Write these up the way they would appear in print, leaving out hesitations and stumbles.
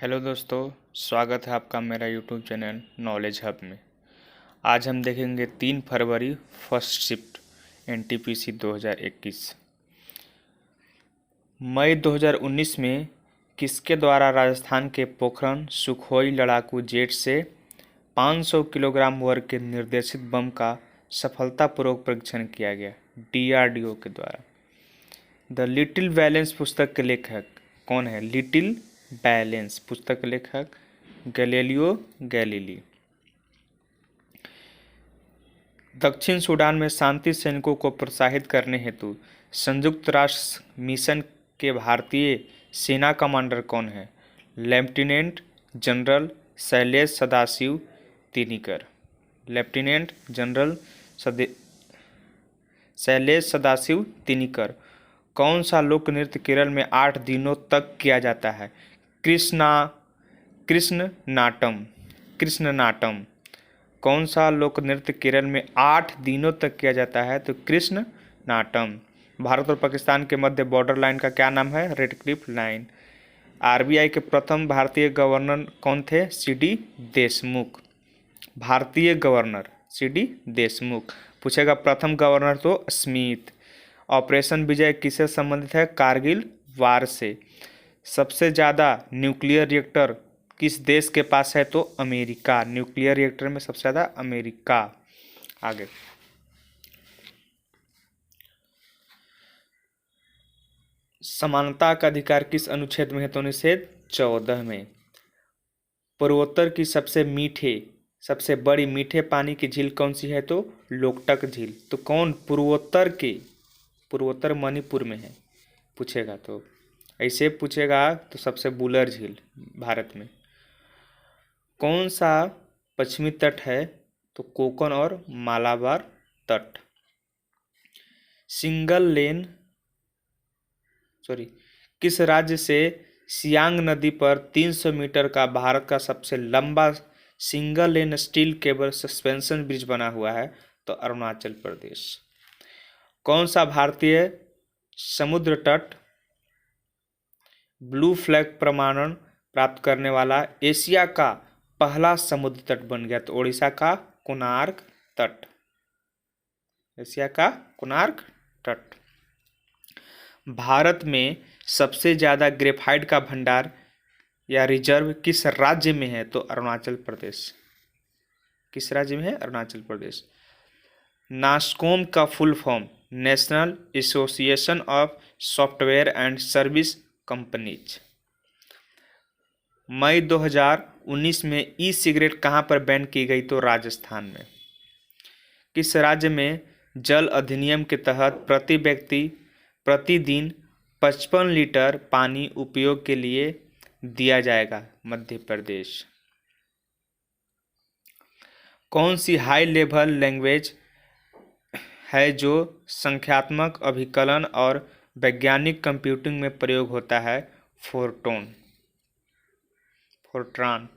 Hello दोस्तों, स्वागत है आपका मेरा यूट्यूब चैनल नॉलेज हब में। आज हम देखेंगे 3 फरवरी फर्स्ट शिफ्ट एनटीपीसी 2021। मई 2019 में किसके द्वारा राजस्थान के पोखरण सुखोई लड़ाकू जेट से 500 किलोग्राम वर्ग के निर्देशित बम का सफलतापूर्वक परीक्षण किया गया? डीआरडीओ के द्वारा। द लिटिल बैलेंस पुस्तक के लेखक कौन है? लिटिल बैलेंस पुस्तक के लेखक गैलीलियो गैलीली। दक्षिण सूडान में शांति सैनिकों को प्रोत्साहित करने हेतु संयुक्त राष्ट्र मिशन के भारतीय सेना कमांडर कौन है? Lieutenant general Shailesh Sadashiv Tinikar. Lieutenant general Shailesh Sadashiv Tinikar. कौन सा लोक नृत्य केरल में 8 दिनों तक किया जाता है? कृष्ण नाटम। कौन सा लोक नृत्य केरल में 8 दिनों तक किया जाता है? तो कृष्ण नाटम। भारत और पाकिस्तान के मध्य बॉर्डर लाइन का क्या नाम है? Red Cliff line. आरबीआई के प्रथम भारतीय गवर्नर कौन थे? सीडी देशमुख। भारतीय गवर्नर सीडी देशमुख। पूछेगा प्रथम गवर्नर तो स्मिथ। ऑपरेशन विजय किससे संबंधित है? कारगिल वार से। सबसे ज़्यादा न्यूक्लियर रिएक्टर किस देश के पास है? तो अमेरिका। न्यूक्लियर रिएक्टर में सबसे ज़्यादा अमेरिका। आगे समानता का अधिकार किस अनुच्छेद में है? तो अनुच्छेद 14 में। पूर्वोत्तर की सबसे बड़ी मीठे पानी की झील कौन सी है? तो लोकटक झील। तो कौन पूर्वोत्तर मणिपुर में है? पूछेगा तो ऐसे पूछेगा तो सबसे बुलर झील भारत में। कौन सा पश्चिमी तट है? तो कोकण और मालाबार तट। किस राज्य से सियांग नदी पर 300 मीटर का भारत का सबसे लंबा single lane steel cable suspension bridge बना हुआ है? तो अरुणाचल प्रदेश। कौन सा भारतीय समुद्र तट ब्लू फ्लैग प्रमाणन प्राप्त करने वाला एशिया का पहला समुद्र तट बन गया? तो ओडिशा का कोणार्क तट। एशिया का कोणार्क तट। भारत में सबसे ज्यादा ग्रेफाइट का भंडार या रिजर्व किस राज्य में है? तो अरुणाचल प्रदेश। किस राज्य में है? अरुणाचल प्रदेश। नास्कॉम का full form National Association of Software and Service Companies. मई 2019 में ई सिगरेट कहाँ पर बैन की गई? तो राजस्थान में। किस राज्य में जल अधिनियम के तहत प्रति व्यक्ति प्रतिदिन 55 लीटर पानी उपयोग के लिए दिया जाएगा? मध्य प्रदेश। कौन सी हाई लेवल लैंग्वेज है जो संख्यात्मक अभिकलन और वैज्ञानिक कंप्यूटिंग में प्रयोग होता है? फोर्ट्रान।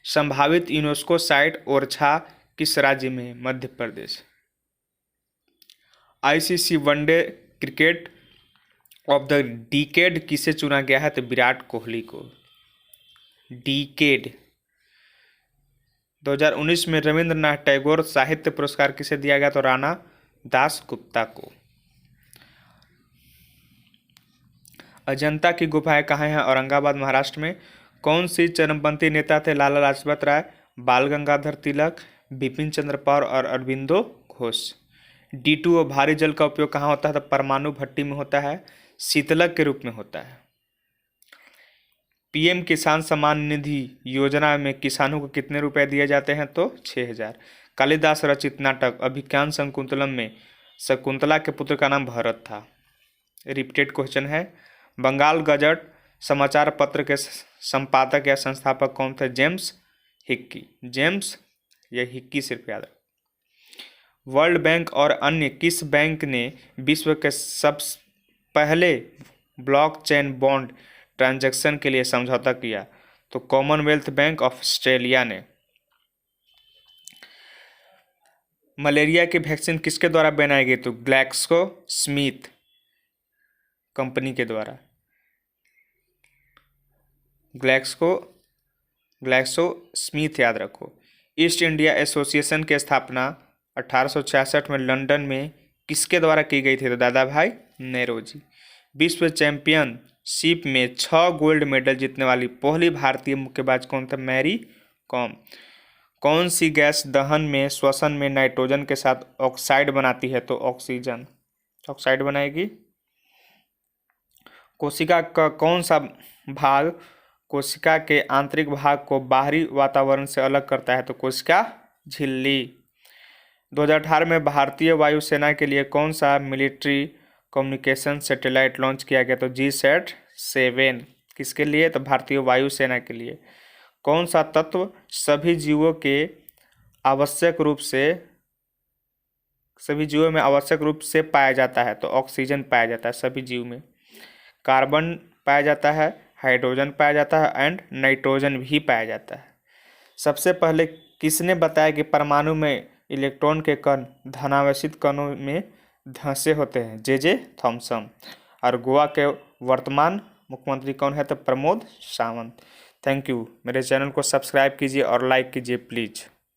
संभावित यूनेस्को साइट ओरछा किस राज्य में? Madhya Pradesh. ICC one day cricket of the decade किसे चुना गया है? तो विराट कोहली को। डिकेड 2019 में रविंद्रनाथ टैगोर साहित्य पुरस्कार किसे दिया गया? तो राणा दासगुप्ता को। अजंता की गुफाएं कहाँ हैं? औरंगाबाद महाराष्ट्र में। कौन सी चरमपंथी नेता थे? लाला लाजपत राय, बाल गंगाधर तिलक, बिपिन चंद्र पाल और अरबिंदो घोष। D2O भारी जल का उपयोग कहाँ होता है? तो परमाणु भट्टी में होता है, शीतलक के रूप में होता है। पीएम किसान सम्मान निधि योजना में किसानों को कितने रुपए दिए जाते हैं? तो 6000। कालिदास रचित नाटक अभिज्ञान शकुंतलम में शकुंतला के पुत्र का नाम भरत था। रिपीटेड क्वेश्चन है। बंगाल गजट समाचार पत्र के संपादक या संस्थापक कौन थे? James Hickey. जेम्स या हिक्की सिर्फ याद रख। वर्ल्ड बैंक और अन्य किस बैंक ने विश्व के सबसे पहले ब्लॉकचेन बॉन्ड ट्रांजैक्शन के लिए समझौता किया? तो कॉमनवेल्थ बैंक ऑफ ऑस्ट्रेलिया ने। मलेरिया की वैक्सीन किसके द्वारा बनाई गई? तो ग्लैक्सो स्मिथ कंपनी के द्वारा। ग्लैक्सो ग्लैक्सोस्मिथ याद रखो। ईस्ट इंडिया एसोसिएशन की स्थापना 1866 में लंदन में किसके द्वारा की गई थी? तो दादा भाई नेरोजी। विश्व चैंपियनशिप में 6 गोल्ड मेडल जीतने वाली पहली भारतीय मुक्केबाज कौन था? मैरी कॉम। कौन सी गैस दहन में श्वसन में नाइट्रोजन के साथ ऑक्साइड बनाती है? तो ऑक्सीजन ऑक्साइड बनाएगी। कोशिका का कौन सा भाग कोशिका के आंतरिक भाग को बाहरी वातावरण से अलग करता है? तो कोशिका झिल्ली। 2018 में भारतीय वायुसेना के लिए कौन सा मिलिट्री कम्युनिकेशन सैटेलाइट लॉन्च किया गया? तो GSAT-7। किसके लिए? तो भारतीय वायुसेना के लिए। कौन सा तत्व सभी जीवों में आवश्यक रूप से पाया जाता है? तो ऑक्सीजन पाया जाता है सभी जीव में। कार्बन पाया जाता है, हाइड्रोजन पाया जाता है एंड नाइट्रोजन भी पाया जाता है। सबसे पहले किसने बताया कि परमाणु में इलेक्ट्रॉन के कण धनावेशित कणों में धंसे होते हैं? J Thomson. और गोवा के वर्तमान मुख्यमंत्री कौन है? तो प्रमोद सावंत। Thank you. मेरे चैनल को सब्सक्राइब कीजिए और लाइक कीजिए प्लीज़।